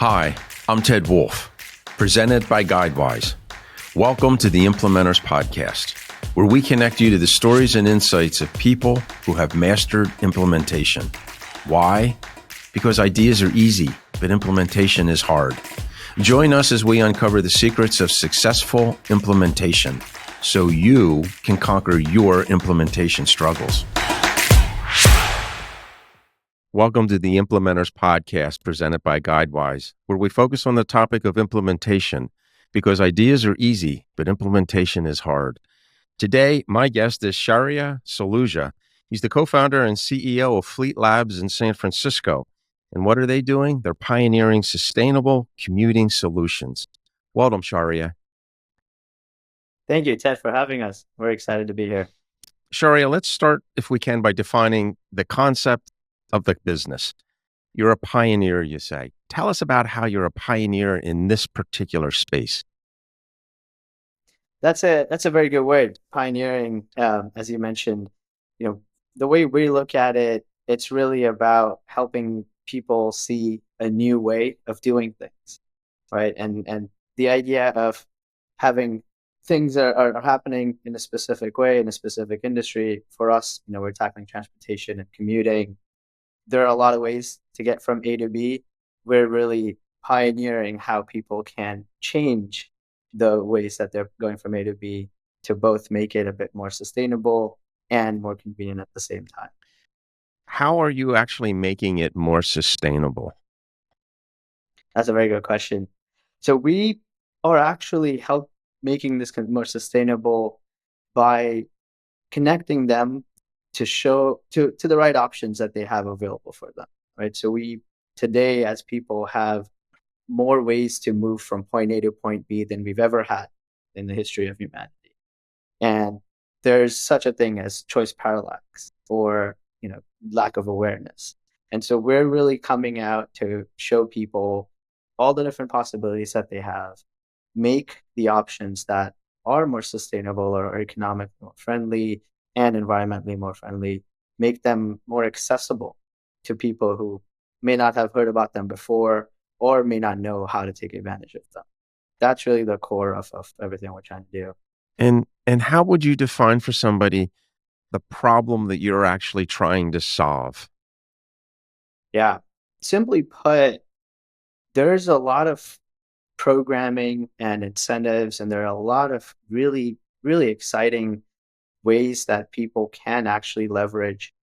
Hi, I'm Ted Wolf, presented by GuideWise. Welcome to the Implementors podcast, where we connect you to the stories and insights of people who have mastered implementation. Why? Because ideas are easy, but implementation is hard. Join us as we uncover the secrets of successful implementation so you can conquer your implementation struggles. Welcome to the Implementors podcast presented by GuideWise, where we focus on the topic of implementation because ideas are easy, but implementation is hard. Today, my guest is Shaurya Saluja. He's the co-founder and CEO of Fleet Labs in San Francisco. And what are they doing? They're pioneering sustainable commuting solutions. Welcome, Shaurya. Thank you, Ted, for having us. We're excited to be here. Shaurya, let's start, if we can, by defining the concept of the business. You're a pioneer, you say. Tell us about how you're a pioneer in this particular space. That's a very good word, pioneering. As you mentioned, the way we look at it, it's really about helping people see a new way of doing things, right? And the idea of having things that are happening in a specific way in a specific industry. For us, we're tackling transportation and commuting. There are a lot of ways to get from A to B. We're really pioneering how people can change the ways that they're going from A to B to both make it a bit more sustainable and more convenient at the same time. How are you actually making it more sustainable? That's a very good question. So we are actually making this more sustainable by connecting them to the right options that they have available for them, right? So we today, as people, have more ways to move from point A to point B than we've ever had in the history of humanity. And there's such a thing as choice parallax or, lack of awareness. And so we're really coming out to show people all the different possibilities that they have, make the options that are more sustainable or economically more friendly and environmentally more friendly, make them more accessible to people who may not have heard about them before or may not know how to take advantage of them. That's really the core of everything we're trying to do. And how would you define for somebody the problem that you're actually trying to solve? Yeah. Simply put, there's a lot of programming and incentives, and there are a lot of really, really exciting ways that people can actually leverage,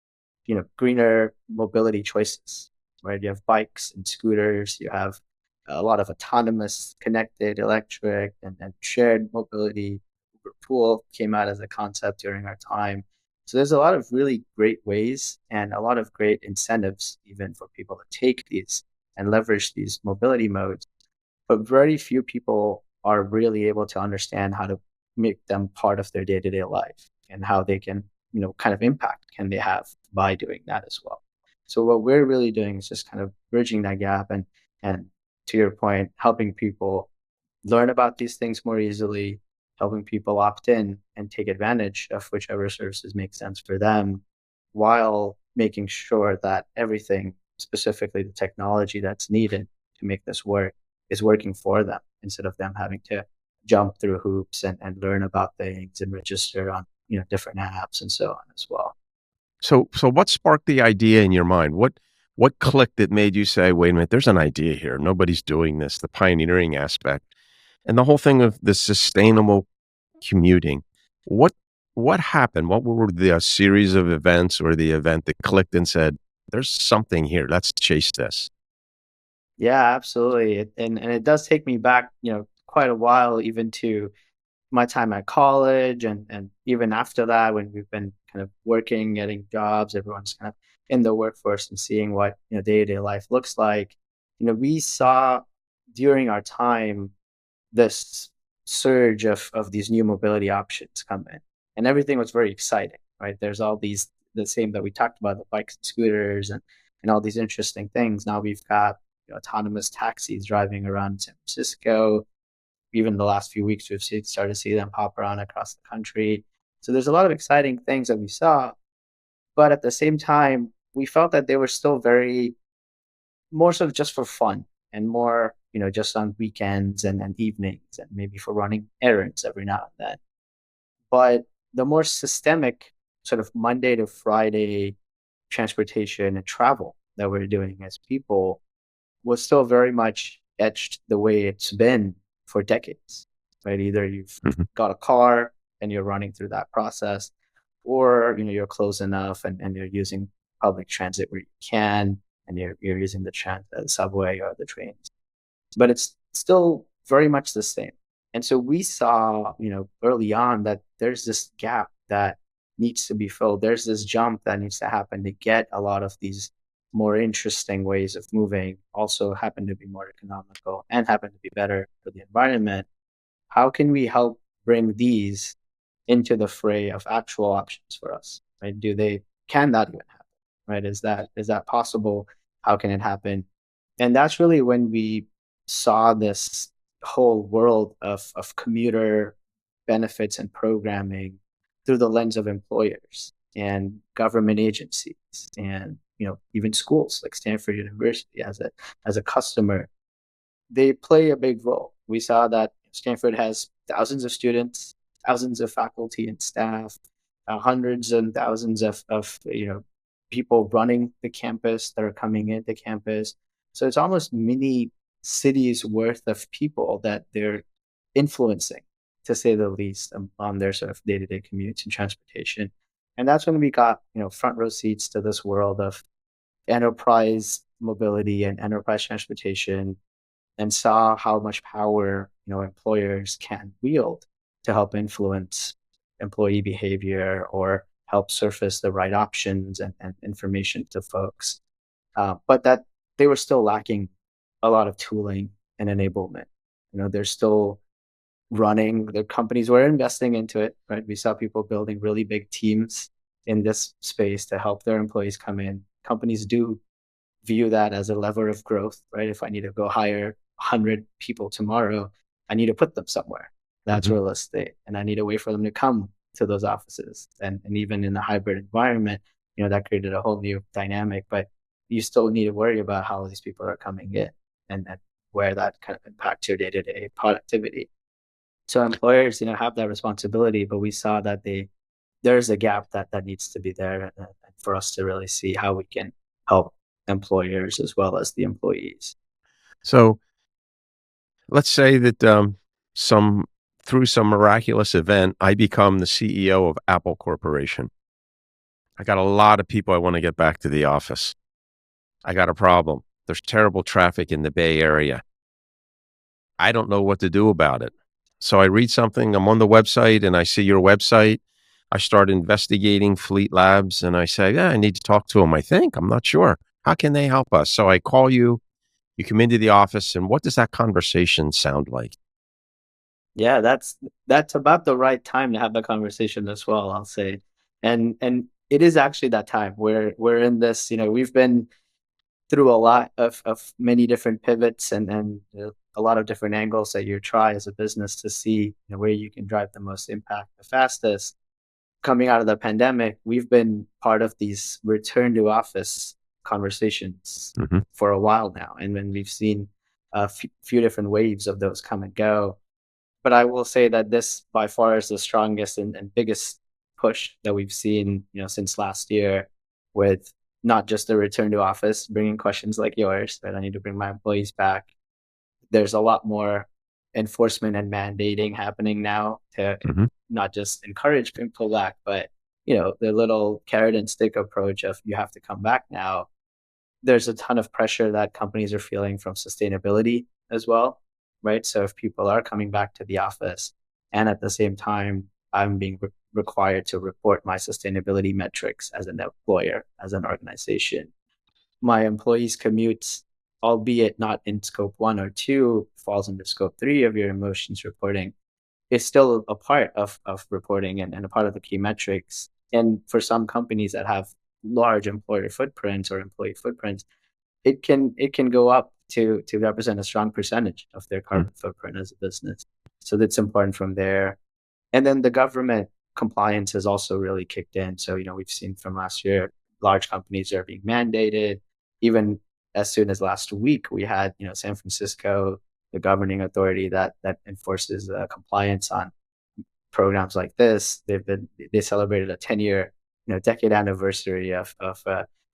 greener mobility choices, right? You have bikes and scooters, you have a lot of autonomous, connected, electric, and shared mobility. Uber Pool came out as a concept during our time. So there's a lot of really great ways and a lot of great incentives even for people to take these and leverage these mobility modes. But very few people are really able to understand how to make them part of their day-to-day life and how they can, kind of impact can they have by doing that as well. So what we're really doing is just kind of bridging that gap and to your point, helping people learn about these things more easily, helping people opt in and take advantage of whichever services make sense for them, while making sure that everything, specifically the technology that's needed to make this work, is working for them instead of them having to jump through hoops and learn about things and register on different apps and so on as well. So what sparked the idea in your mind? What clicked that made you say, wait a minute, there's an idea here. Nobody's doing this, the pioneering aspect. And the whole thing of the sustainable commuting. What happened? What were the series of events or the event that clicked and said, there's something here. Let's chase this. Yeah, absolutely. And it does take me back, quite a while, even to my time at college and even after that, when we've been kind of working, getting jobs, everyone's kind of in the workforce and seeing what, day-to-day life looks like. We saw during our time this surge of these new mobility options come in, and everything was very exciting, right? There's all these, the same that we talked about, the bikes and scooters and all these interesting things. Now we've got autonomous taxis driving around San Francisco. Even the last few weeks, we've started to see them pop around across the country. So there's a lot of exciting things that we saw, but at the same time, we felt that they were still very more sort of just for fun, and more, just on weekends and evenings and maybe for running errands every now and then. But the more systemic sort of Monday to Friday transportation and travel that we're doing as people was still very much etched the way it's been for decades, right? Either you've Mhm. got a car and you're running through that process, or you're close enough and you're using public transit where you can, and you're using the subway or the trains. But it's still very much the same. And so we saw, early on that there's this gap that needs to be filled. There's this jump that needs to happen to get a lot of these more interesting ways of moving, also happen to be more economical and happen to be better for the environment. How can we help bring these into the fray of actual options for us? Right? Can that even happen? Right? Is that possible? How can it happen? And that's really when we saw this whole world of commuter benefits and programming through the lens of employers and government agencies and even schools like Stanford University as a customer. They play a big role. We saw that Stanford has thousands of students, thousands of faculty and staff, hundreds and thousands of people running the campus that are coming into campus. So it's almost mini cities worth of people that they're influencing, to say the least, on their sort of day-to-day commutes and transportation. And that's when we got front row seats to this world of enterprise mobility and enterprise transportation, and saw how much power employers can wield to help influence employee behavior or help surface the right options and information to folks. But that they were still lacking a lot of tooling and enablement. They're still running. The companies were investing into it, right? We saw people building really big teams in this space to help their employees come in. Companies do view that as a lever of growth, right? If I need to go hire 100 people tomorrow, I need to put them somewhere. That's Mhm. real estate. And I need a way for them to come to those offices. And even in a hybrid environment, that created a whole new dynamic. But you still need to worry about how these people are coming in and where that kind of impacts your day-to-day productivity. So employers, have that responsibility, but we saw that there's a gap that needs to be there, and for us to really see how we can help employers as well as the employees. So let's say that some through some miraculous event, I become the CEO of Apple Corporation. I got a lot of people I want to get back to the office. I got a problem. There's terrible traffic in the Bay Area. I don't know what to do about it. So I read something, I'm on the website and I see your website. I start investigating Fleet Labs and I say, yeah, I need to talk to them. I think, I'm not sure. How can they help us? So I call you, you come into the office, and what does that conversation sound like? Yeah, that's about the right time to have the conversation as well, I'll say. And it is actually that time where we're in this, we've been through a lot of many different pivots and a lot of different angles that you try as a business to see where you can drive the most impact the fastest. Coming out of the pandemic, we've been part of these return to office conversations Hmm. for a while now, and then we've seen a few different waves of those come and go. But I will say that this by far is the strongest and biggest push that we've seen, since last year, with not just the return to office, bringing questions like yours that I need to bring my employees back. There's a lot more enforcement and mandating happening now to Hmm. not just encourage people back, but the little carrot and stick approach of you have to come back now. There's a ton of pressure that companies are feeling from sustainability as well, right? So if people are coming back to the office and at the same time I'm being required to report my sustainability metrics as an employer, as an organization, my employees' commutes, albeit not in scope 1 or 2, falls into scope 3 of your emissions reporting, is still a part of reporting and a part of the key metrics. And for some companies that have large employer footprints or employee footprints, it can go up to represent a strong percentage of their carbon footprint as a business. So that's important from there. And then the government compliance has also really kicked in. So we've seen from last year, large companies are being mandated, even as soon as last week, we had, San Francisco, the governing authority that enforces compliance on programs like this. They celebrated a 10-year, decade anniversary of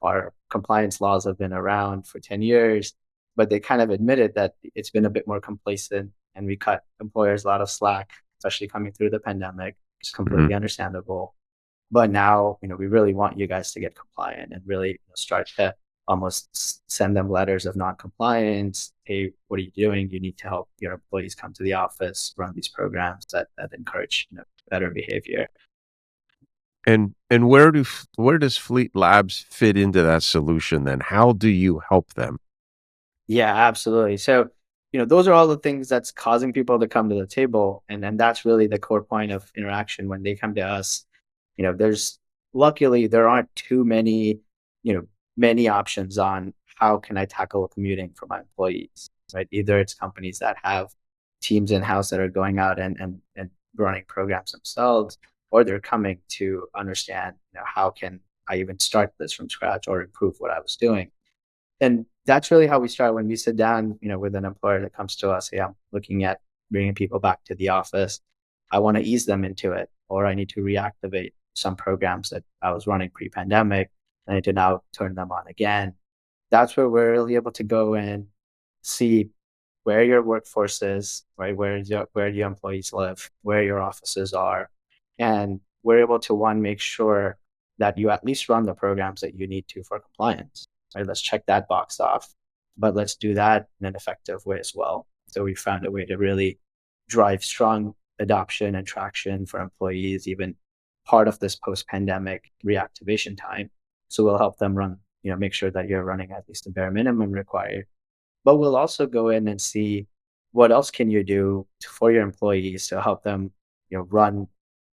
our compliance laws have been around for 10 years, but they kind of admitted that it's been a bit more complacent, and we cut employers a lot of slack, especially coming through the pandemic, which is Hmm. completely understandable. But now, we really want you guys to get compliant and really, start to almost send them letters of non-compliance. Hey, what are you doing? You need to help your employees come to the office, run these programs that encourage, better behavior. And where does Fleet Labs fit into that solution then? How do you help them? Yeah, absolutely. So, those are all the things that's causing people to come to the table. And that's really the core point of interaction when they come to us. There's luckily there aren't too many, you know, many options on how can I tackle commuting for my employees, right? Either it's companies that have teams in-house that are going out and running programs themselves, or they're coming to understand, how can I even start this from scratch or improve what I was doing. And that's really how we start when we sit down, with an employer that comes to us. Hey, I'm looking at bringing people back to the office. I want to ease them into it, or I need to reactivate some programs that I was running pre-pandemic. I need to now turn them on again. That's where we're really able to go in, see where your workforce is, right? Where your employees live, where your offices are, and we're able to make sure that you at least run the programs that you need to for compliance. Right? Let's check that box off, but let's do that in an effective way as well. So we found a way to really drive strong adoption and traction for employees, even part of this post-pandemic reactivation time. So we'll help them run, make sure that you're running at least the bare minimum required, but we'll also go in and see what else can you do for your employees to help them, run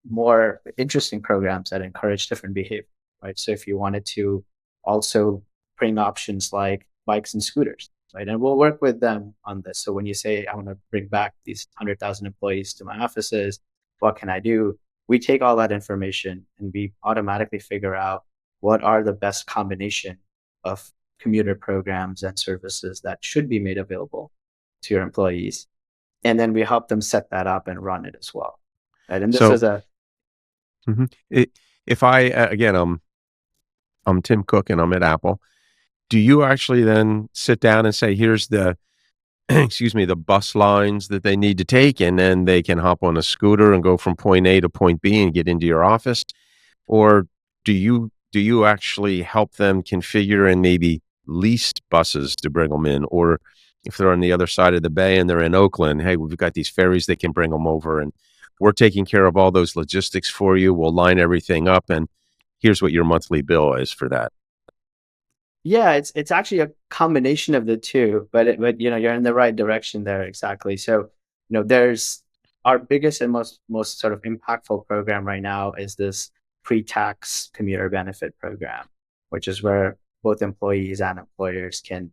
more interesting programs that encourage different behavior, right? So if you wanted to also bring options like bikes and scooters, right? And we'll work with them on this. So when you say, I want to bring back these 100,000 employees to my offices, what can I do? We take all that information and we automatically figure out what are the best combination of commuter programs and services that should be made available to your employees. And then we help them set that up and run it as well. Right. And this So, is a mhm. If I again, I'm Tim Cook and I'm at Apple. Do you actually then sit down and say, here's the excuse me, the bus lines that they need to take, and then they can hop on a scooter and go from point A to point B and get into your office? Or do you actually help them configure and maybe lease buses to bring them in? Or if they're on the other side of the bay and they're in Oakland, hey, we've got these ferries that can bring them over, and we're taking care of all those logistics for you. We'll line everything up, and here's what your monthly bill is for that. Yeah, it's actually a combination of the two, but you're in the right direction there exactly. So, there's our biggest and most sort of impactful program right now is this pre-tax commuter benefit program, which is where both employees and employers can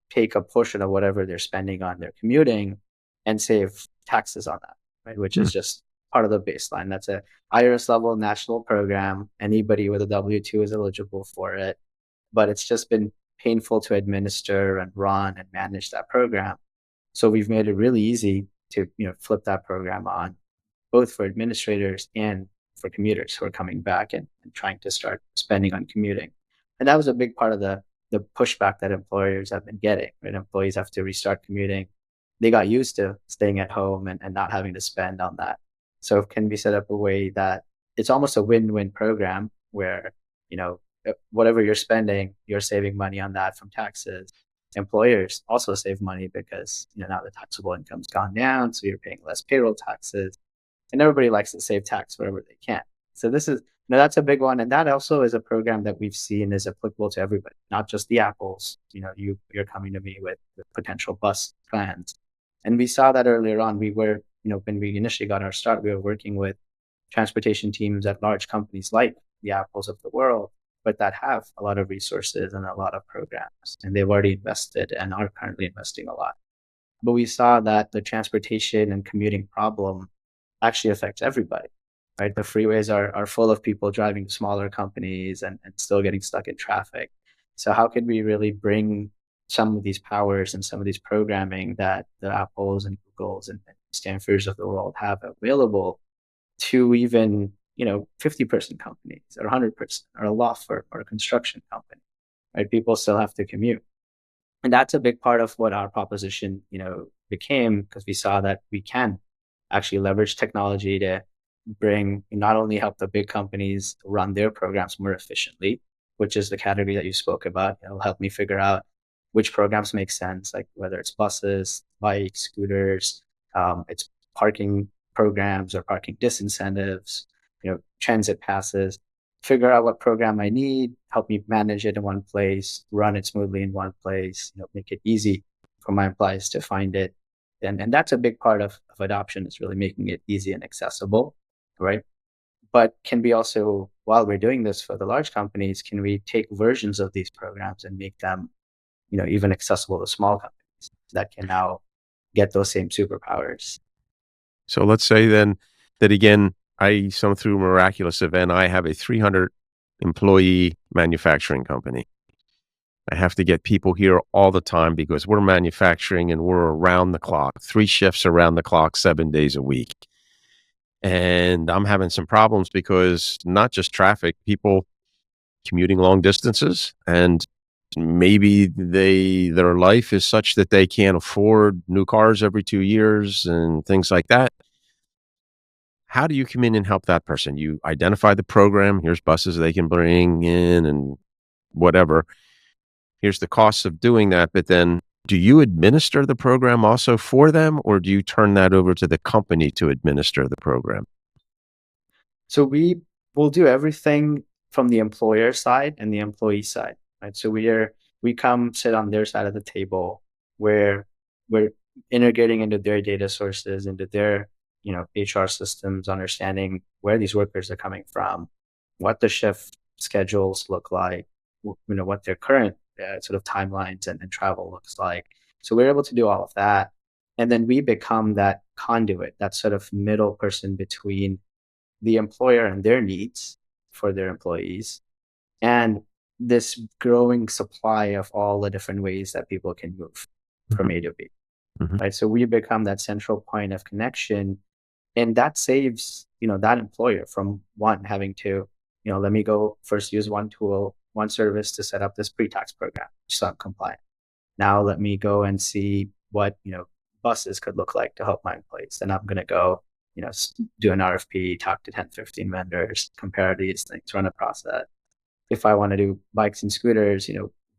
take a portion of whatever they're spending on their commuting and save taxes on that, right? Which Hmm. is just part of the baseline. That's a IRS level national program. Anybody with a W-2 is eligible for it, but it's just been painful to administer and run and manage that program. So we've made it really easy to, flip that program on, both for administrators and for commuters who are coming back and trying to start spending on commuting. And that was a big part of the pushback that employers have been getting, right? Employees have to restart commuting. They got used to staying at home and not having to spend on that. So it can be set up a way that it's almost a win-win program where, whatever you're spending, you're saving money on that from taxes. Employers also save money because, now the taxable income's gone down, so you're paying less payroll taxes, and everybody likes to save tax wherever they can. So this is, that's a big one, and that also is a program that we've seen is applicable to everybody, not just the Apples. You're coming to me with potential bus plans, and we saw that earlier on. We were, when we initially got our start, we were working with transportation teams at large companies like the Apples of the world, but that have a lot of resources and a lot of programs, and they've already invested and are currently investing a lot. But we saw that the transportation and commuting problem actually affects everybody, right? The freeways are full of people driving to smaller companies and still getting stuck in traffic. So how can we really bring some of these powers and some of these programming that the Apples and Googles and Stanfords of the world have available to even, 50-person companies or 100-person or a law firm or a construction company, right? People still have to commute. And that's a big part of what our proposition, became, because we saw that we can actually leverage technology to bring, not only help the big companies run their programs more efficiently, which is the category that you spoke about. It'll help me figure out which programs make sense, like whether it's buses, bikes, scooters, it's parking programs or parking disincentives, transit passes. Figure out what program I need, help me manage it in one place, run it smoothly in one place, make it easy for my employees to find it. And that's a big part of adoption, is really making it easy and accessible, right? But can we also, while we're doing this for the large companies, can we take versions of these programs and make them, even accessible to small companies that can now get those same superpowers? So let's say then that again, some through miraculous event, I have a 300 employee manufacturing company. I have to get people here all the time because we're manufacturing and we're around the clock, 3 shifts around the clock, 7 days a week. And I'm having some problems because not just traffic, people commuting long distances, and maybe their life is such that they can't afford new cars every 2 years and things like that. How do you come in and help that person? You identify the program. Here's buses they can bring in and whatever. Here's the costs of doing that. But then do you administer the program also for them, or do you turn that over to the company to administer the program? So we will do everything from the employer side and the employee side, right? So we come sit on their side of the table, where we're integrating into their data sources, into their, HR systems, understanding where these workers are coming from, what the shift schedules look like, what their current sort of timelines and travel looks like. So we're able to do all of that. And then we become that conduit, that sort of middle person between the employer and their needs for their employees, and this growing supply of all the different ways that people can move from A to B, Mhm. right? So we become that central point of connection, and that saves, that employer from one having to, let me go first use one tool, one service to set up this pre-tax program, which is not compliant. Now let me go and see what, buses could look like to help my employees. Then I'm going to go, do an RFP, talk to 10, 15 vendors, compare these things, run a process. If I want to do bikes and scooters,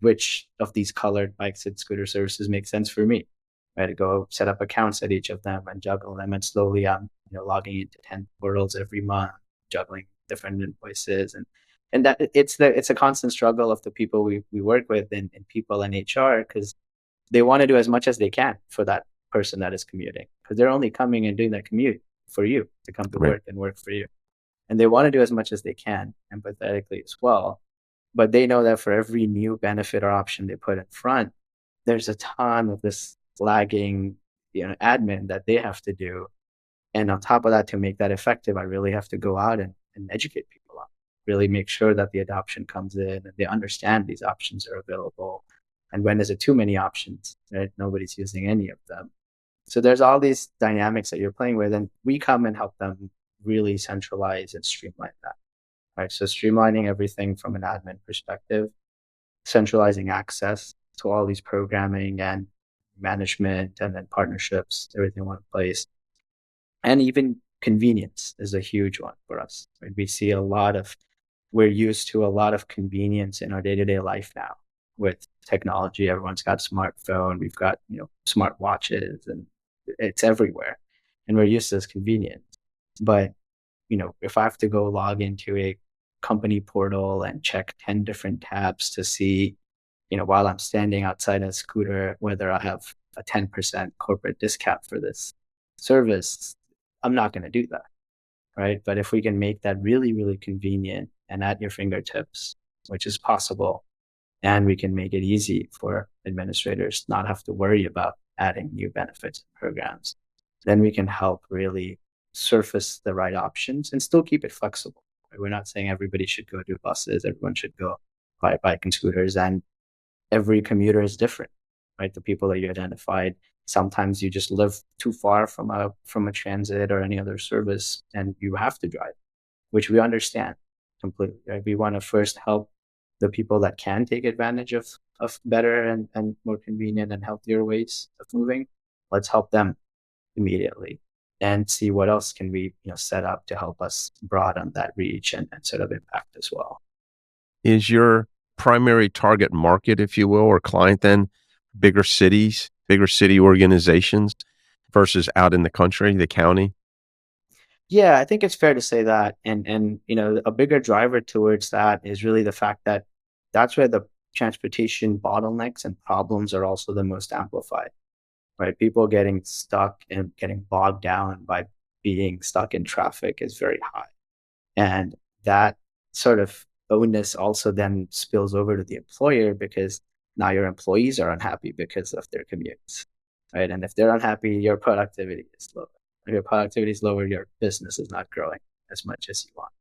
which of these colored bikes and scooter services make sense for me? I had to go set up accounts at each of them and juggle them. And slowly I'm, logging into 10 portals every month, juggling different invoices. And that it's a constant struggle of the people we work with, and people in HR, because they want to do as much as they can for that person that is commuting, because they're only coming and doing that commute for you to come to Right. work and work for you. And they want to do as much as they can empathetically as well. But they know that for every new benefit or option they put in front, there's a ton of this lagging, admin that they have to do. And on top of that, to make that effective, I really have to go out and educate people on, really make sure that the adoption comes in and they understand these options are available. And when is it too many options, right? Nobody's using any of them. So there's all these dynamics that you're playing with, and we come and help them really centralize and streamline that, right? So streamlining everything from an admin perspective, centralizing access to all these programming and management, and then partnerships, everything in one place. And even convenience is a huge one for us, right? We're used to a lot of convenience in our day-to-day life now with technology. Everyone's got smartphone, we've got, smart watches, and it's everywhere. And we're used to this convenience. But, if I have to go log into a company portal and check 10 different tabs to see, while I'm standing outside a scooter, whether I have a 10% corporate discount for this service, I'm not going to do that, right? But if we can make that really, really convenient and at your fingertips, which is possible, and we can make it easy for administrators not have to worry about adding new benefits and programs, then we can help really surface the right options and still keep it flexible. Right? We're not saying everybody should go do buses, everyone should go buy bike and scooters, and every commuter is different. right? The people that you identified. Sometimes you just live too far from a transit or any other service, and you have to drive, which we understand completely. Right? We want to first help the people that can take advantage of better and more convenient and healthier ways of moving. Let's help them immediately and see what else can we set up to help us broaden that reach and sort of impact as well. Is your primary target market, if you will, or client then bigger cities, bigger city organizations versus out in the country, the county? Yeah, I think it's fair to say that. And a bigger driver towards that is really the fact that that's where the transportation bottlenecks and problems are also the most amplified, right? People getting stuck and getting bogged down by being stuck in traffic is very high. And that sort of onus also then spills over to the employer because now your employees are unhappy because of their commutes, right? And if they're unhappy, your productivity is lower. If your productivity is lower, your business is not growing as much as you want,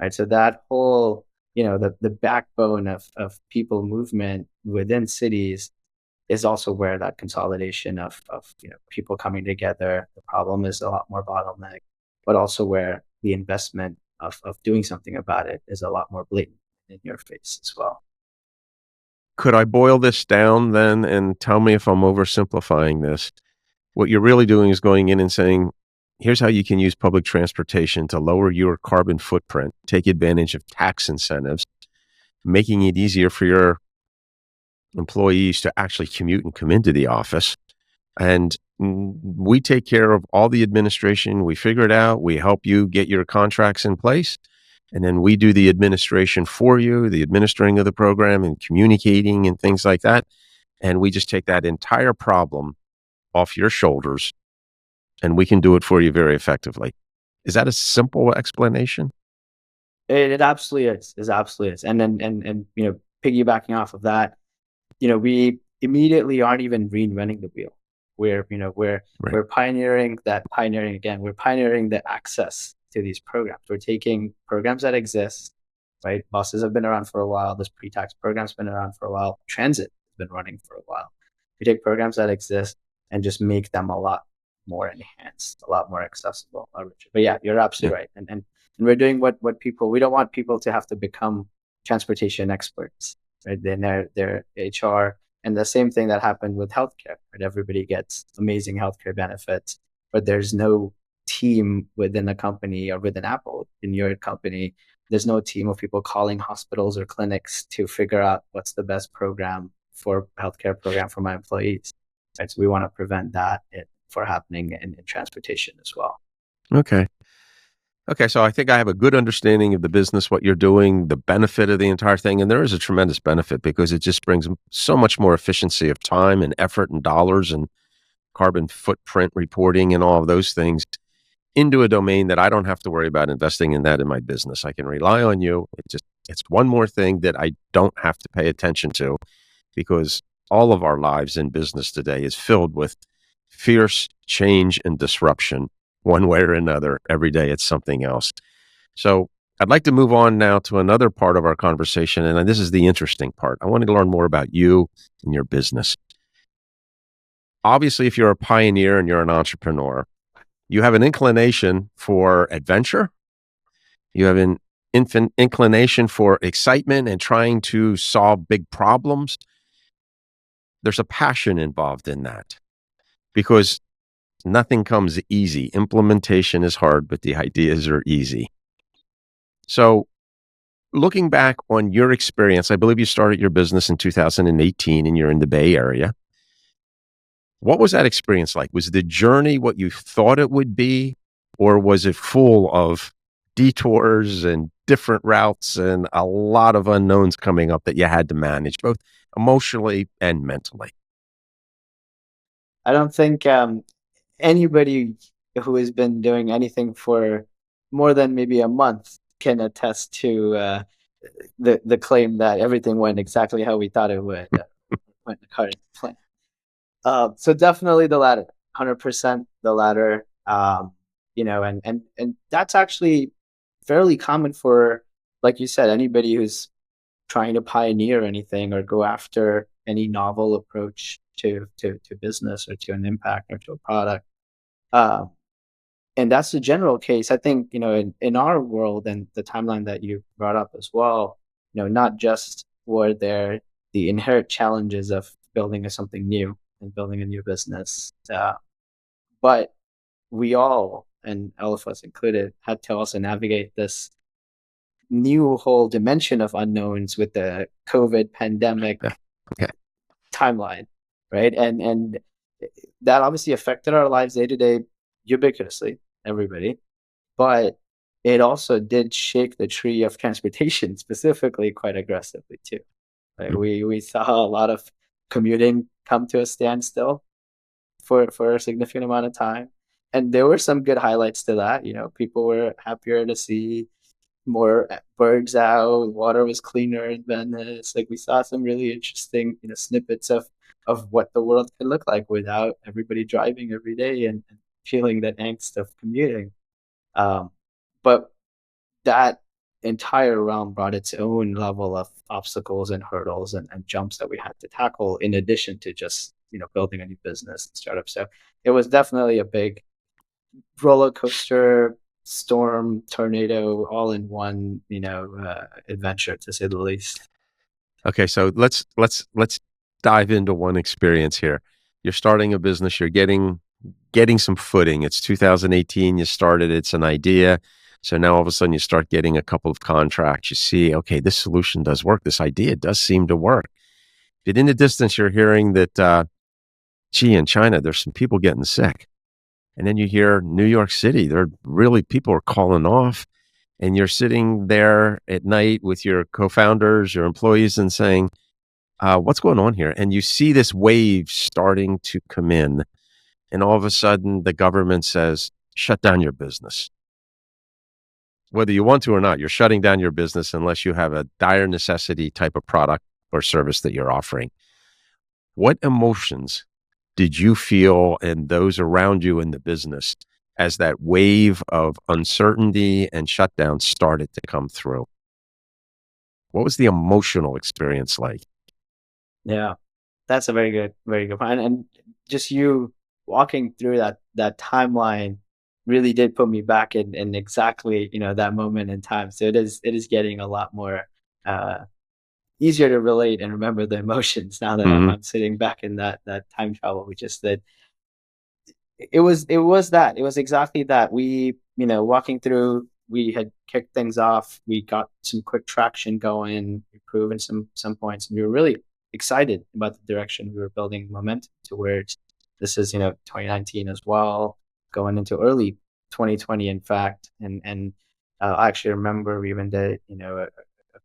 right? So that whole, the backbone of people movement within cities is also where that consolidation of people coming together. The problem is a lot more bottleneck, but also where the investment of doing something about it is a lot more blatant in your face as well. Could I boil this down then and tell me if I'm oversimplifying this? What you're really doing is going in and saying, here's how you can use public transportation to lower your carbon footprint, take advantage of tax incentives, making it easier for your employees to actually commute and come into the office. And we take care of all the administration. We figure it out. We help you get your contracts in place. And then we do the administration for you, the administering of the program and communicating and things like that. And we just take that entire problem off your shoulders and we can do it for you very effectively. Is that a simple explanation? It absolutely is. It absolutely is. And then piggybacking off of that, we immediately aren't even reinventing the wheel. We're, Right. we're pioneering again. We're pioneering the access to these programs. We're taking programs that exist, right? Buses have been around for a while. This pre-tax program's been around for a while. Transit has been running for a while. We take programs that exist and just make them a lot more enhanced, a lot more accessible, a lot richer. But yeah, you're Yeah. absolutely right. And we're doing what people, we don't want people to have to become transportation experts, right? Then their HR, and the same thing that happened with healthcare, right? Everybody gets amazing healthcare benefits, but there's no team within a company or within Apple in your company. There's no team of people calling hospitals or clinics to figure out what's the best healthcare program for my employees. Right? So we want to prevent that for happening in transportation as well. Okay. Okay. So I think I have a good understanding of the business, what you're doing, the benefit of the entire thing. And there is a tremendous benefit because it just brings so much more efficiency of time and effort and dollars and carbon footprint reporting and all of those things into a domain that I don't have to worry about investing in that in my business. I can rely on you. It's one more thing that I don't have to pay attention to because all of our lives in business today is filled with fierce change and disruption one way or another. Every day it's something else. So I'd like to move on now to another part of our conversation. And this is the interesting part. I wanted to learn more about you and your business. Obviously, if you're a pioneer and you're an entrepreneur, you have an inclination for adventure. You have an inclination for excitement and trying to solve big problems. There's a passion involved in that because nothing comes easy. Implementation is hard, but the ideas are easy. So looking back on your experience, I believe you started your business in 2018 and you're in the Bay Area. What was that experience like? Was the journey what you thought it would be, or was it full of detours and different routes and a lot of unknowns coming up that you had to manage, both emotionally and mentally? I don't think anybody who has been doing anything for more than maybe a month can attest to the claim that everything went exactly how we thought it would. Went according to plan. So definitely the latter, 100% the latter. And that's actually fairly common for, like you said, anybody who's trying to pioneer anything or go after any novel approach to business or to an impact or to a product. Um, and that's the general case. I think, in our world and the timeline that you brought up as well, not just were there the inherent challenges of building something new and building a new business, but we all, and all of us included, had to also navigate this new whole dimension of unknowns with the COVID pandemic Yeah. Okay. timeline, right? And that obviously affected our lives day to day, ubiquitously, everybody. But it also did shake the tree of transportation specifically quite aggressively too. Like Mhm. we saw a lot of commuting come to a standstill for a significant amount of time. And there were some good highlights to that. People were happier to see more birds out, water was cleaner in Venice. Like we saw some really interesting, snippets of what the world could look like without everybody driving every day and feeling that angst of commuting. Um, but that entire realm brought its own level of obstacles and hurdles and jumps that we had to tackle in addition to just, building a new business and startup. So it was definitely a big roller coaster, storm, tornado, all in one, adventure to say the least. Okay, so let's dive into one experience here. You're starting a business, you're getting some footing. It's 2018, you started, it's an idea. So now all of a sudden you start getting a couple of contracts. You see, okay, this solution does work. This idea does seem to work. But in the distance, you're hearing that, gee, in China, there's some people getting sick. And then you hear New York City, there really people are calling off. And you're sitting there at night with your co-founders, your employees, and saying, what's going on here? And you see this wave starting to come in. And all of a sudden, the government says, shut down your business. Whether you want to or not, you're shutting down your business unless you have a dire necessity type of product or service that you're offering. What emotions did you feel and those around you in the business as that wave of uncertainty and shutdown started to come through? What was the emotional experience like? Yeah, that's a very good point. And just you walking through that timeline really did put me back in exactly, that moment in time. So it is getting a lot more uh easier to relate and remember the emotions now that I'm Hmm. I'm sitting back in that time travel we just did. It was exactly that. We, walking through, we had kicked things off. We got some quick traction going, improving some points, and we were really excited about the direction we were building momentum towards. This is, 2019 as well, going into early 2020, in fact. And I actually remember we even did, a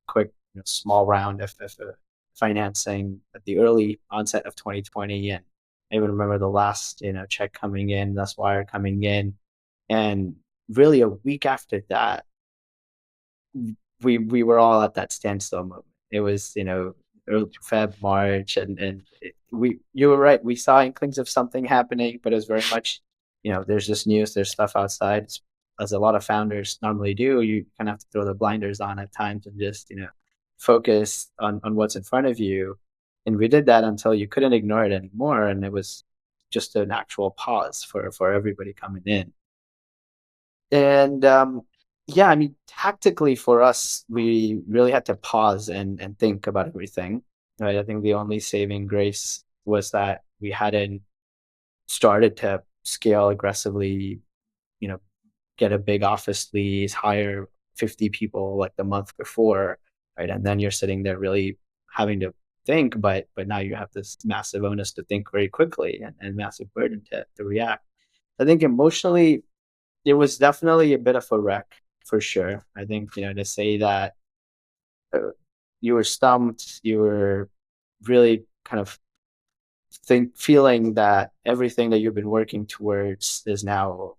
quick, small round of financing at the early onset of 2020, and I even remember the last, check coming in, last wire coming in. And really a week after that, we were all at that standstill moment. It was, early Feb, March, and you were right. We saw inklings of something happening, but it was very much, there's this news, there's stuff outside. As a lot of founders normally do, you kind of have to throw the blinders on at times and just, focus on what's in front of you. And we did that until you couldn't ignore it anymore. And it was just an actual pause for everybody coming in. And yeah, I mean, tactically for us, we really had to pause and think about everything. Right. I think the only saving grace was that we hadn't started to scale aggressively, you know, get a big office lease, hire 50 people like the month before, right? And then you're sitting there really having to think, but now you have this massive onus to think very quickly and massive burden to react. I think emotionally, it was definitely a bit of a wreck for sure. I think, to say that uh, you were stumped, you were really kind of feeling that everything that you've been working towards is now,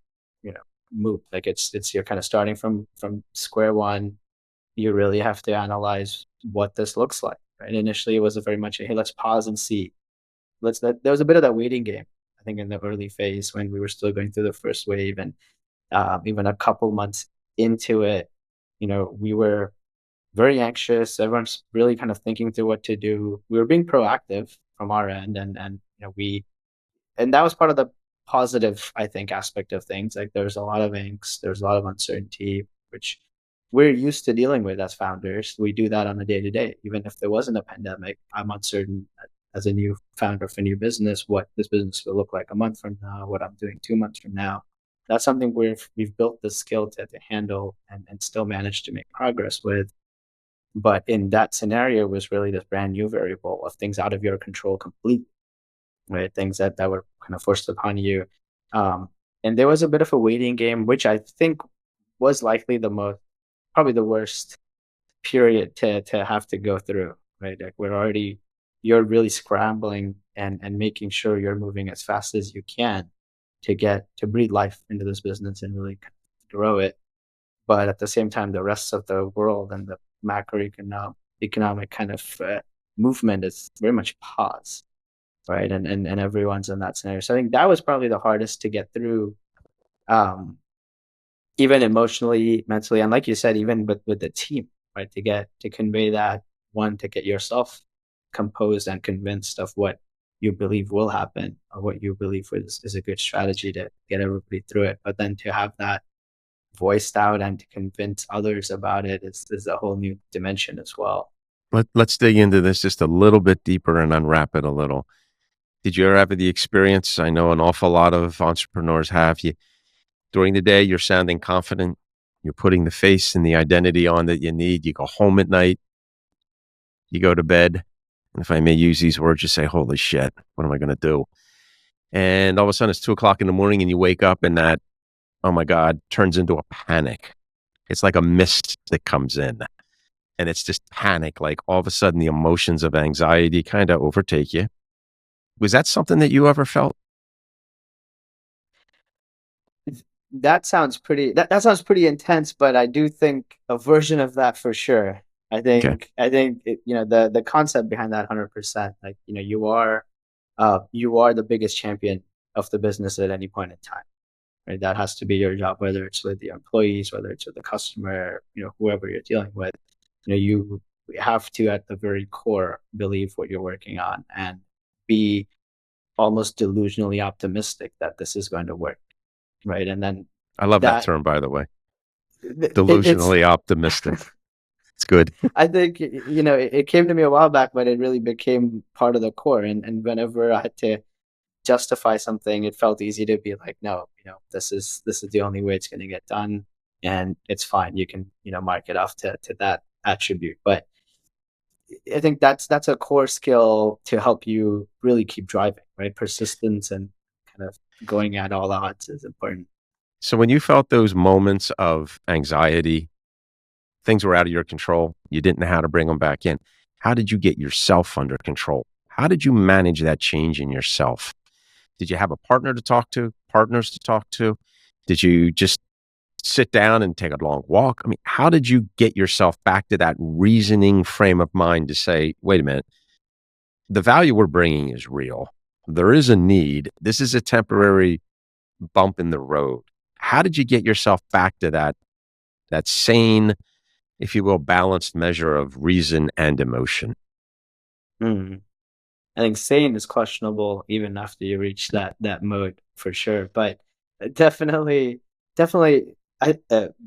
moot. Like it's you're kind of starting from square one. You really have to analyze what this looks like. Right. Initially, it was a very much a, hey, let's pause and see. There was a bit of that waiting game. I think in the early phase when we were still going through the first wave, and even a couple months into it, we were very anxious. Everyone's really kind of thinking through what to do. We were being proactive from our end, and and that was part of the positive, I think, aspect of things. Like there's a lot of angst, there's a lot of uncertainty, which we're used to dealing with as founders. We do that on a day to day. Even if there wasn't a pandemic, I'm uncertain as a new founder of a new business what this business will look like a month from now, what I'm doing 2 months from now. That's something we've built the skill to handle and still manage to make progress with. But in that scenario was really this brand new variable of things out of your control completely, right? Things that were kind of forced upon you. Um, and there was a bit of a waiting game, which I think was likely probably the worst period to have to go through, right? Like you're really scrambling and making sure you're moving as fast as you can to breathe life into this business and really grow it. But at the same time, the rest of the world and the macroeconomic economic kind of movement is very much paused, right? And everyone's in that scenario. So I think that was probably the hardest to get through, um, even emotionally, mentally, and like you said, even with the team, right? To convey that, one, to get yourself composed and convinced of what you believe will happen or what you believe is a good strategy to get everybody through it. But then to have that voiced out and to convince others about it is a whole new dimension as well. Let's dig into this just a little bit deeper and unwrap it a little. Did you ever have the experience? I know an awful lot of entrepreneurs have. You during the day, you're sounding confident. You're putting the face and the identity on that you need. You go home at night. You go to bed. And if I may use these words, you say, "Holy shit, what am I going to do?" And all of a sudden, it's 2 o'clock in the morning, and you wake up, and that, oh my God, turns into a panic. It's like a mist that comes in, and it's just panic. Like all of a sudden, the emotions of anxiety kind of overtake you. Was that something that you ever felt? That sounds pretty intense, but I do think a version of that for sure. Okay. I think the concept behind that 100%. Like you are the biggest champion of the business at any point in time. Right? That has to be your job, whether it's with your employees, whether it's with the customer, whoever you're dealing with. You have to, at the very core, believe what you're working on and be almost delusionally optimistic that this is going to work, right? And then I love that that term, by the way. it's Delusionally optimistic. It's good. I think it came to me a while back, but it really became part of the core. And whenever I had to justify something, it felt easy to be like, no, this is the only way it's going to get done, and it's fine. You can mark it off to that attribute. But I think that's a core skill to help you really keep driving, right? Persistence and kind of going at all odds is important. So when you felt those moments of anxiety, things were out of your control, you didn't know how to bring them back in. How did you get yourself under control? How did you manage that change in yourself? Did you have a partner to talk to, partners to talk to? Did you just sit down and take a long walk? I mean, how did you get yourself back to that reasoning frame of mind to say, wait a minute, the value we're bringing is real. There is a need. This is a temporary bump in the road. How did you get yourself back to that sane, if you will, balanced measure of reason and emotion? Mm. I think sane is questionable even after you reach that mode for sure, but definitely, definitely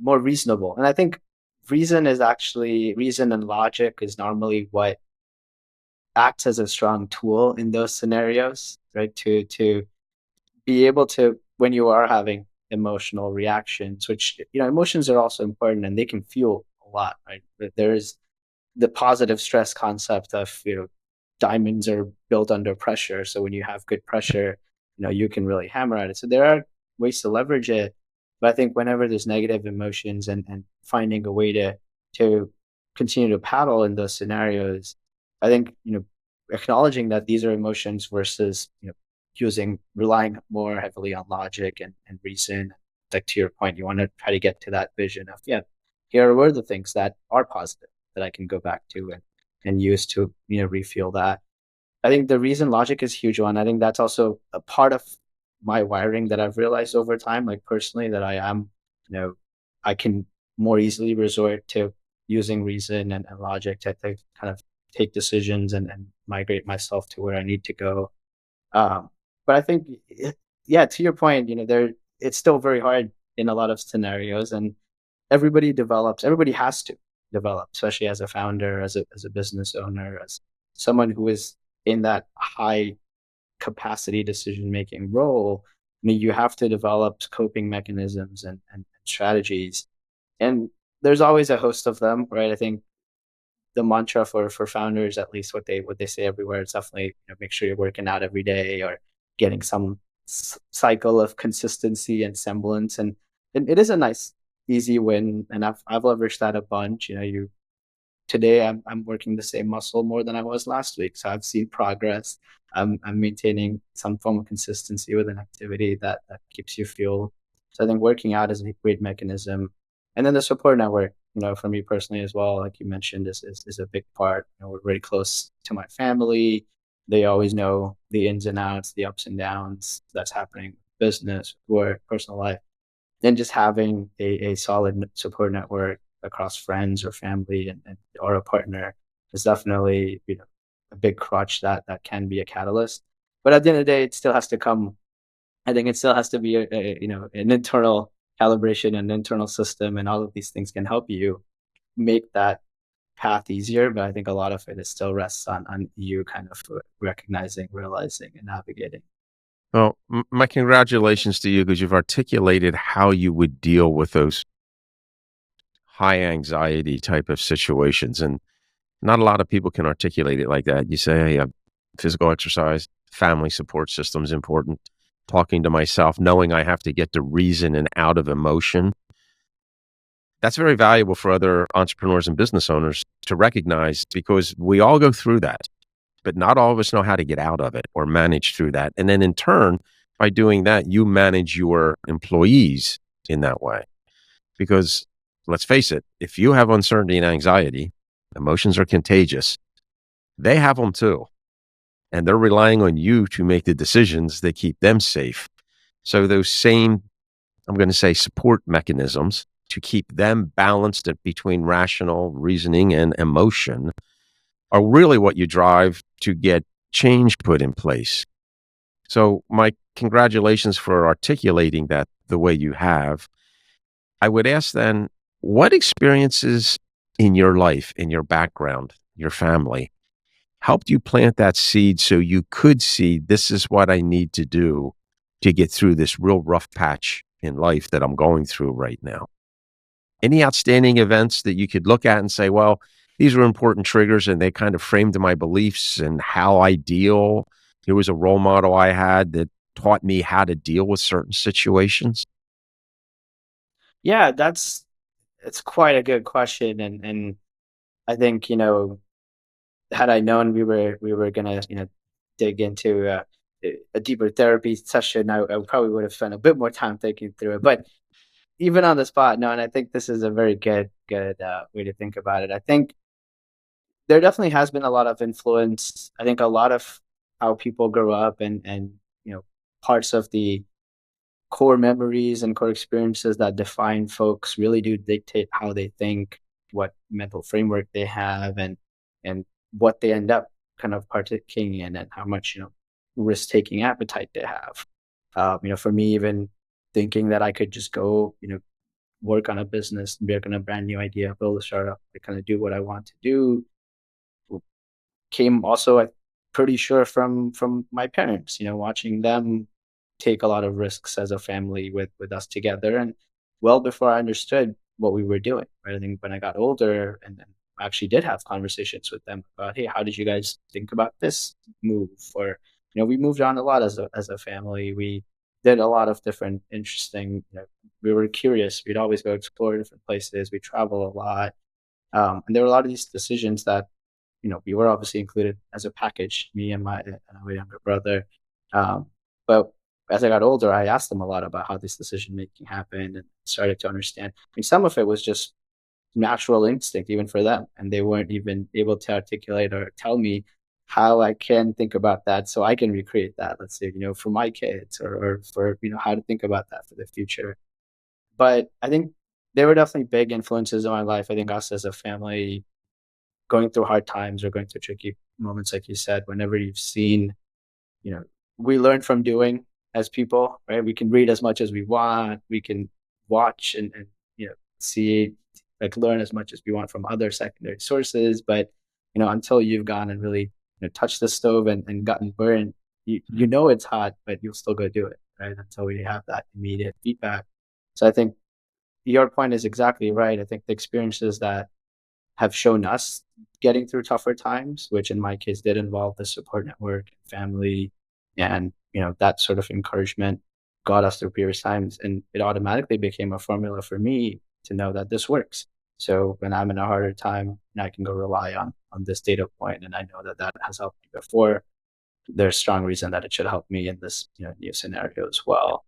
more reasonable. And I think reason and logic is normally what acts as a strong tool in those scenarios, right? To be able to, when you are having emotional reactions, which emotions are also important and they can fuel a lot, right? But there's the positive stress concept of diamonds are built under pressure. So when you have good pressure, you can really hammer at it. So there are ways to leverage it. But I think whenever there's negative emotions and finding a way to continue to paddle in those scenarios, I think, acknowledging that these are emotions versus, relying more heavily on logic and reason. Like to your point, you want to try to get to that vision of, yeah, here were the things that are positive that I can go back to and use to refuel that. I think the reason logic is a huge one. I think that's also a part of my wiring that I've realized over time, like personally, that I am, I can more easily resort to using reason and logic to kind of take decisions and migrate myself to where I need to go. Um, but I think, yeah, to your point, it's still very hard in a lot of scenarios, and everybody has to develop, especially as a founder, as a business owner, as someone who is in that high capacity decision making role. I mean, you have to develop coping mechanisms and strategies. And there's always a host of them, right? I think the mantra for founders, at least what they say everywhere, is definitely, make sure you're working out every day or getting some cycle of consistency and semblance. And it is a nice easy win, and I've leveraged that a bunch. You Today I'm working the same muscle more than I was last week, so I've seen progress. I'm maintaining some form of consistency with an activity that keeps you fueled. So I think working out is a great mechanism, and then the support network. For me personally as well, like you mentioned, is a big part. We're very close to my family. They always know the ins and outs, the ups and downs that's happening, business, work, personal life, and just having a solid support network across friends or family or a partner is definitely, a big crutch that can be a catalyst. But at the end of the day, it still has to come. I think it still has to be an internal calibration, an internal system, and all of these things can help you make that path easier. But I think a lot of it is still rests on you kind of recognizing, realizing, and navigating. Well, my congratulations to you because you've articulated how you would deal with those high anxiety type of situations. And not a lot of people can articulate it like that. You say, hey, physical exercise, family support system is important. Talking to myself, knowing I have to get to reason and out of emotion. That's very valuable for other entrepreneurs and business owners to recognize because we all go through that, but not all of us know how to get out of it or manage through that. And then in turn, by doing that, you manage your employees in that way. Because let's face it, if you have uncertainty and anxiety, emotions are contagious. They have them too. And they're relying on you to make the decisions that keep them safe. So those same, I'm going to say, support mechanisms to keep them balanced between rational reasoning and emotion are really what you drive to get change put in place. So my congratulations for articulating that the way you have. I would ask then, what experiences in your life, in your background, your family, helped you plant that seed so you could see this is what I need to do to get through this real rough patch in life that I'm going through right now? Any outstanding events that you could look at and say, well, these were important triggers and they kind of framed my beliefs and how I deal. Here was a role model I had that taught me how to deal with certain situations. Yeah, it's quite a good question, and I think, had I known we were gonna, dig into a deeper therapy session, I probably would have spent a bit more time thinking through it. But even on the spot, no, and I think this is a very good way to think about it. I think there definitely has been a lot of influence. I think a lot of how people grow up and parts of the core memories and core experiences that define folks really do dictate how they think, what mental framework they have, and what they end up kind of partaking in, and how much risk taking appetite they have. For me, even thinking that I could just go, work on a business, work on a brand new idea, build a startup, to kind of do what I want to do, came also, I'm pretty sure, from my parents. Watching them take a lot of risks as a family with us together, and well before I understood what we were doing. Right? I think when I got older, and then I actually did have conversations with them about, hey, how did you guys think about this move? Or we moved on a lot as a family. We did a lot of different interesting. We were curious. We'd always go explore different places. We travel a lot, and there were a lot of these decisions that we were obviously included as a package, me and my younger brother. But as I got older, I asked them a lot about how this decision making happened and started to understand. I mean, some of it was just natural instinct, even for them, and they weren't even able to articulate or tell me how I can think about that so I can recreate that. Let's say, for my kids, or for how to think about that for the future. But I think they were definitely big influences in my life. I think us as a family going through hard times or going through tricky moments, like you said, whenever you've seen, you know, we learn from doing as people, right? We can read as much as we want. We can watch and see, like learn as much as we want from other secondary sources. But, until you've gone and really, touched the stove and gotten burned, you know it's hot, but you'll still go do it, right? Until we have that immediate feedback. So I think your point is exactly right. I think the experiences that have shown us getting through tougher times, which in my case did involve the support network, family, and that sort of encouragement got us through previous times, and it automatically became a formula for me to know that this works. So when I'm in a harder time, I can go rely on this data point, and I know that that has helped me before. There's strong reason that it should help me in this new scenario as well.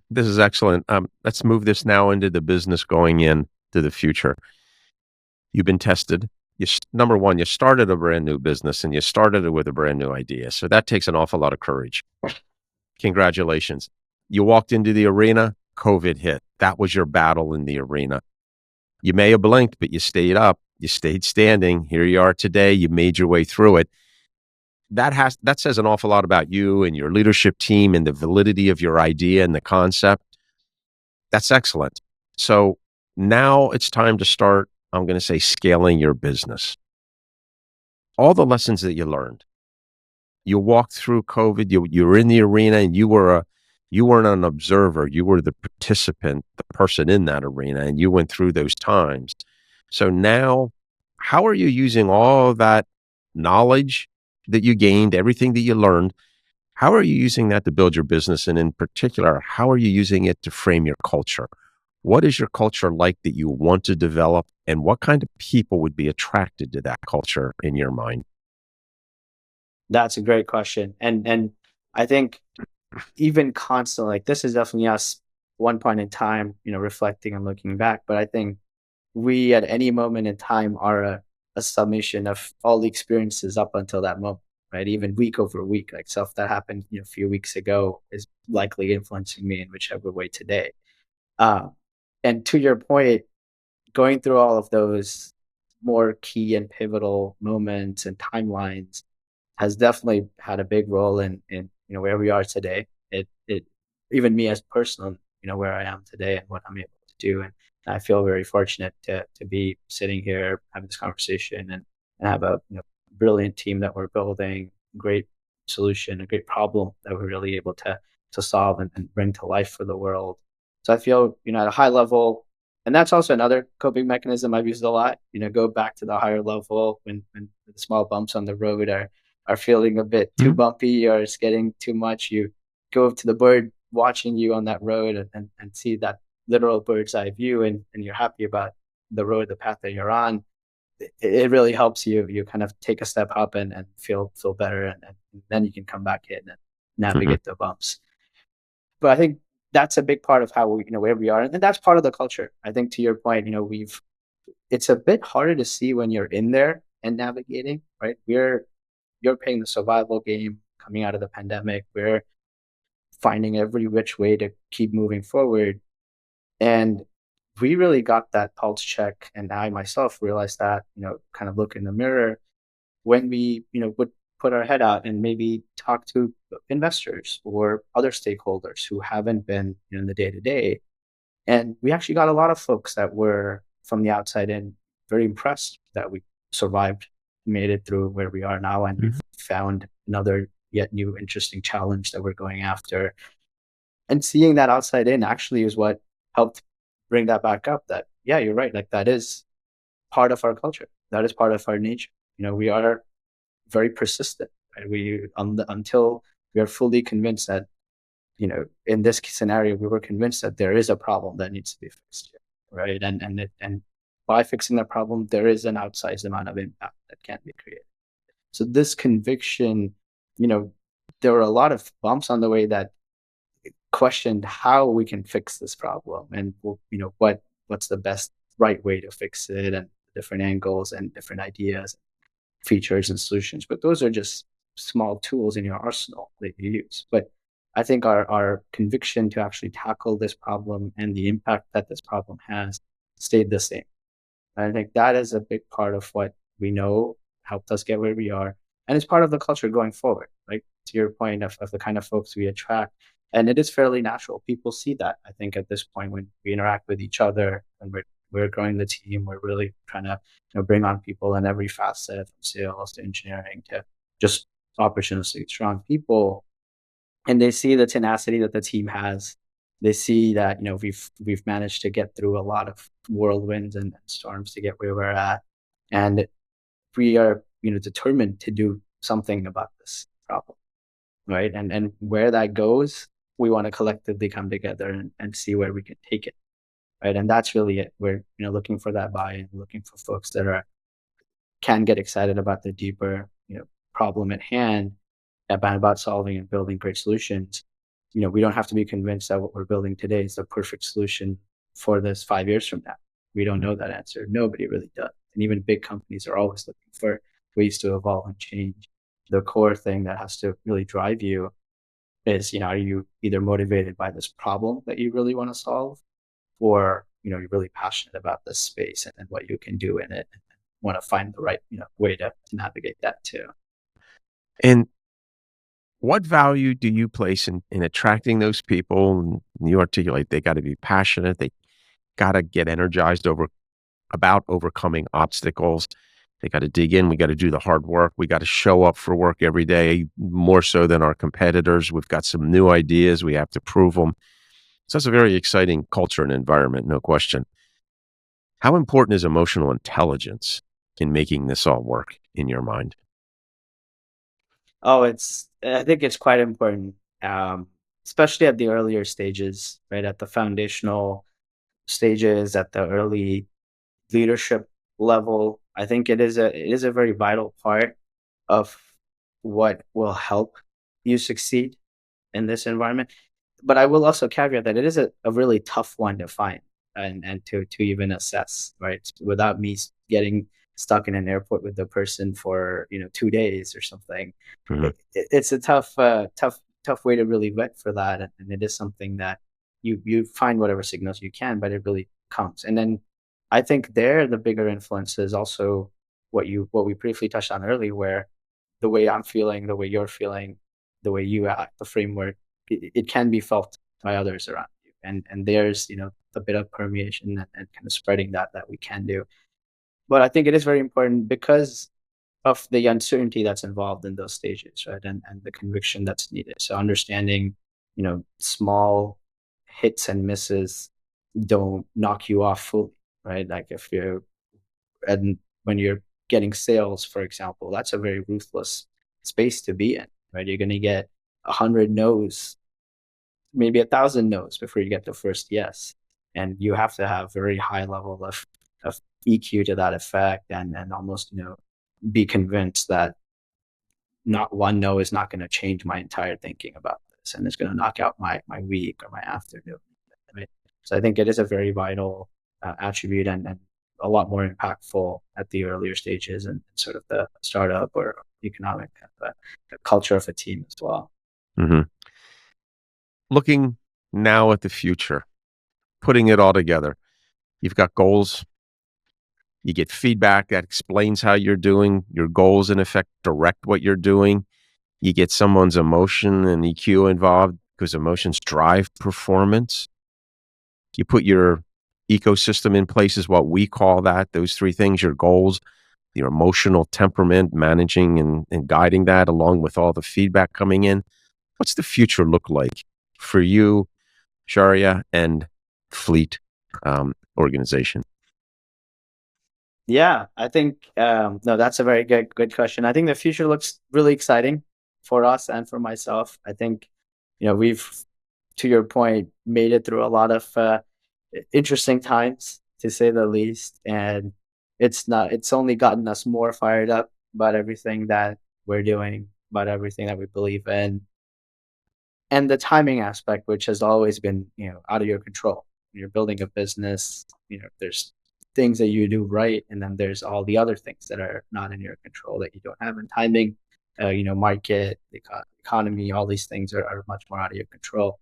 This is excellent. Let's move this now into the business going in to the future. You've been tested. Number one, you started a brand new business and you started it with a brand new idea. So that takes an awful lot of courage. Congratulations. You walked into the arena, COVID hit. That was your battle in the arena. You may have blinked, but you stayed up. You stayed standing. Here you are today. You made your way through it. That says an awful lot about you and your leadership team and the validity of your idea and the concept. That's excellent. So now it's time to start, I'm going to say, scaling your business. All the lessons that you learned, you walked through COVID, you were in the arena and you weren't an observer. You were the participant, the person in that arena, and you went through those times. So now, how are you using all that knowledge that you gained, everything that you learned? How are you using that to build your business? And in particular, how are you using it to frame your culture? What is your culture like that you want to develop? And what kind of people would be attracted to that culture in your mind? That's a great question, and I think even constantly, like this is definitely us one point in time, reflecting and looking back. But I think we at any moment in time are a summation of all the experiences up until that moment, right? Even week over week, like stuff that happened, a few weeks ago is likely influencing me in whichever way today. Uh, and to your point, going through all of those more key and pivotal moments and timelines has definitely had a big role in where we are today. It even me as personal, where I am today and what I'm able to do. And I feel very fortunate to be sitting here having this conversation and have a brilliant team that we're building, great solution, a great problem that we're really able to solve and bring to life for the world. So I feel, at a high level, and that's also another coping mechanism I've used a lot, go back to the higher level when the small bumps on the road are feeling a bit too bumpy or it's getting too much. You go up to the bird watching you on that road and see that literal bird's eye view, and you're happy about the road, the path that you're on. It really helps you kind of take a step up and feel better, and then you can come back in and Mhm. navigate the bumps. But I think that's a big part of how we, where we are, and that's part of the culture. I think to your point, it's a bit harder to see when you're in there and navigating, right? You're playing the survival game coming out of the pandemic. We're finding every which way to keep moving forward. And we really got that pulse check. And I myself realized that, kind of look in the mirror when we, would put our head out and maybe talk to investors or other stakeholders who haven't been in the day to day. And we actually got a lot of folks that were from the outside in very impressed that we survived, made it through where we are now, and we've found another yet new interesting challenge that we're going after. And seeing that outside in actually is what helped bring that back up. That yeah, you're right. Like that is part of our culture. That is part of our nature. We are very persistent. Right? Until we are fully convinced that in this scenario, we were convinced that there is a problem that needs to be fixed here, right? And by fixing that problem, there is an outsized amount of impact that can be created. So this conviction, you know, there were a lot of bumps on the way that questioned how we can fix this problem and what's the best right way to fix it and different angles and different ideas, features and solutions. But those are just small tools in your arsenal that you use. But I think our conviction to actually tackle this problem and the impact that this problem has stayed the same. And I think that is a big part of what we know helped us get where we are. And it's part of the culture going forward, like to your point of the kind of folks we attract. And it is fairly natural. People see that, I think, at this point when we interact with each other and we're growing the team, we're really trying to bring on people in every facet from sales to engineering to just opportunistic strong people. And they see the tenacity that the team has. They see that we've managed to get through a lot of whirlwinds and storms to get where we're at, and we are determined to do something about this problem, right? And where that goes, we want to collectively come together and see where we can take it, right? And that's really it. We're looking for that buy-in, looking for folks that can get excited about the deeper problem at hand, about solving and building great solutions. We don't have to be convinced that what we're building today is the perfect solution for this 5 years from now. We don't know that answer. Nobody really does. And even big companies are always looking for ways to evolve and change. The core thing that has to really drive you is, are you either motivated by this problem that you really want to solve, or, you're really passionate about this space and what you can do in it, and want to find the right, way to navigate that too. And what value do you place in attracting those people? And you articulate they got to be passionate. They got to get energized about overcoming obstacles. They got to dig in. We got to do the hard work. We got to show up for work every day, more so than our competitors. We've got some new ideas. We have to prove them. So it's a very exciting culture and environment, no question. How important is emotional intelligence in making this all work in your mind? Oh, I think it's quite important, especially at the earlier stages, right? At the foundational stages, at the early leadership level. I think it is a very vital part of what will help you succeed in this environment. But I will also caveat that it is a really tough one to find and to even assess, right? Without me getting stuck in an airport with the person for 2 days or something, Mhm. it's a tough way to really vet for that, and it is something that you find whatever signals you can, but it really comes. And then I think there the bigger influence is also what we briefly touched on earlier, where the way I'm feeling, the way you're feeling, the way you act, the framework, it can be felt by others around you. And there's a bit of permeation and kind of spreading that we can do. But I think it is very important because of the uncertainty that's involved in those stages, right? And the conviction that's needed. So understanding, small hits and misses don't knock you off fully, right? Like if you're and when you're getting sales, for example, that's a very ruthless space to be in, right? You're going to get 100 no's, maybe 1,000 no's before you get the first yes, and you have to have very high level of EQ to that effect, and almost be convinced that not one no is not going to change my entire thinking about this, and it's going to knock out my week or my afternoon, right? So I think it is a very vital attribute, and a lot more impactful at the earlier stages and sort of the startup or economic the culture of a team as well. Hmm. Looking now at the future, putting it all together, you've got goals. You get feedback that explains how you're doing. Your goals, in effect, direct what you're doing. You get someone's emotion and EQ involved because emotions drive performance. You put your ecosystem in place, is what we call that. Those three things: your goals, your emotional temperament, managing and guiding that, along with all the feedback coming in. What's the future look like for you, Shaurya, and Fleet organization? Yeah, I think no, that's a very good question. I think the future looks really exciting for us and for myself. I think we've, to your point, made it through a lot of interesting times, to say the least, and it's only gotten us more fired up about everything that we're doing, about everything that we believe in, and the timing aspect, which has always been out of your control. You're building a business, there's things that you do right, and then there's all the other things that are not in your control that you don't have in timing. market, the economy, all these things are much more out of your control.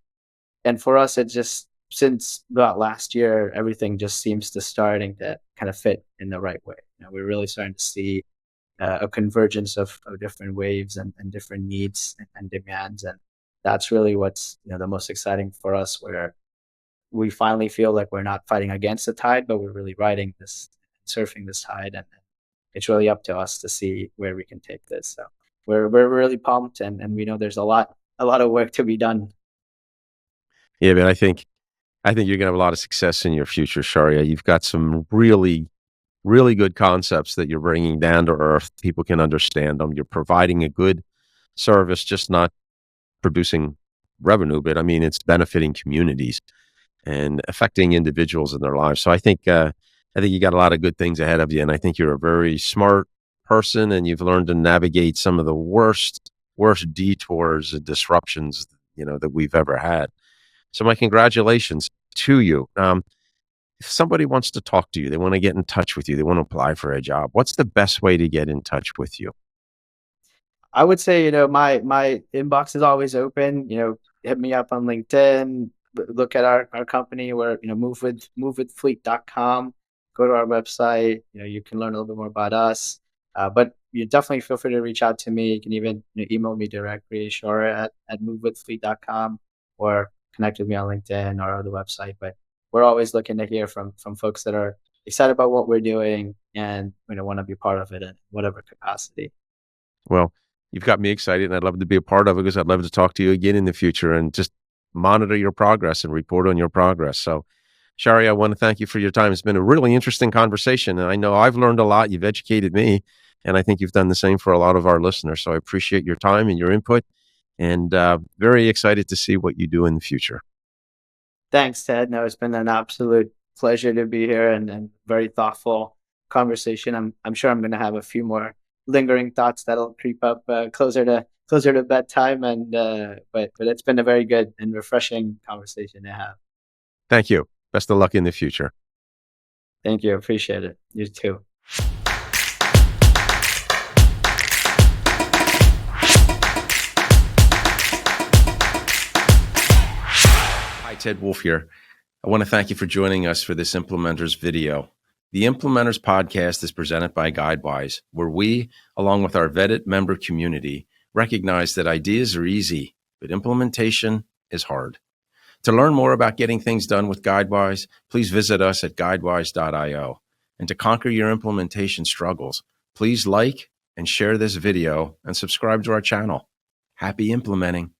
And for us, it just since about last year, everything just seems to starting to kind of fit in the right way. We're really starting to see a convergence of different waves and different needs and demands, and that's really what's the most exciting for us, where we finally feel like we're not fighting against the tide, but we're really riding this, surfing this tide, and it's really up to us to see where we can take this. So we're really pumped, and we know there's a lot of work to be done. Yeah, man, I think you're gonna have a lot of success in your future, Shaurya. You've got some really, really good concepts that you're bringing down to earth. People can understand them. You're providing a good service, just not producing revenue, but I mean, it's benefiting communities and affecting individuals in their lives. So I think you got a lot of good things ahead of you, and I think you're a very smart person, and you've learned to navigate some of the worst detours and disruptions that we've ever had. So my congratulations to you. If somebody wants to talk to you, they want to get in touch with you, they want to apply for a job, what's the best way to get in touch with you? I would say, my inbox is always open. Hit me up on LinkedIn. Look at our company. Where movewithfleet.com. Go to our website. You can learn a little bit more about us. But you definitely feel free to reach out to me. You can even email me directly, Shaurya at movewithfleet.com, or connect with me on LinkedIn or the website. But we're always looking to hear from folks that are excited about what we're doing and want to be part of it in whatever capacity. Well, you've got me excited, and I'd love to be a part of it because I'd love to talk to you again in the future and just monitor your progress and report on your progress. So, Shari, I want to thank you for your time. It's been a really interesting conversation, and I know I've learned a lot. You've educated me, and I think you've done the same for a lot of our listeners. So I appreciate your time and your input, and very excited to see what you do in the future. Thanks, Ted. No, it's been an absolute pleasure to be here, and very thoughtful conversation. I'm sure I'm going to have a few more lingering thoughts that'll creep up closer to bedtime, and but it's been a very good and refreshing conversation to have. Thank you. Best of luck in the future. Thank you. Appreciate it. You too. Hi, Ted Wolf here. I want to thank you for joining us for this Implementors video. The Implementors podcast is presented by GuideWise, where we, along with our vetted member community, recognize that ideas are easy, but implementation is hard. To learn more about getting things done with GuideWise, please visit us at guidewise.io. And to conquer your implementation struggles, please like and share this video and subscribe to our channel. Happy implementing.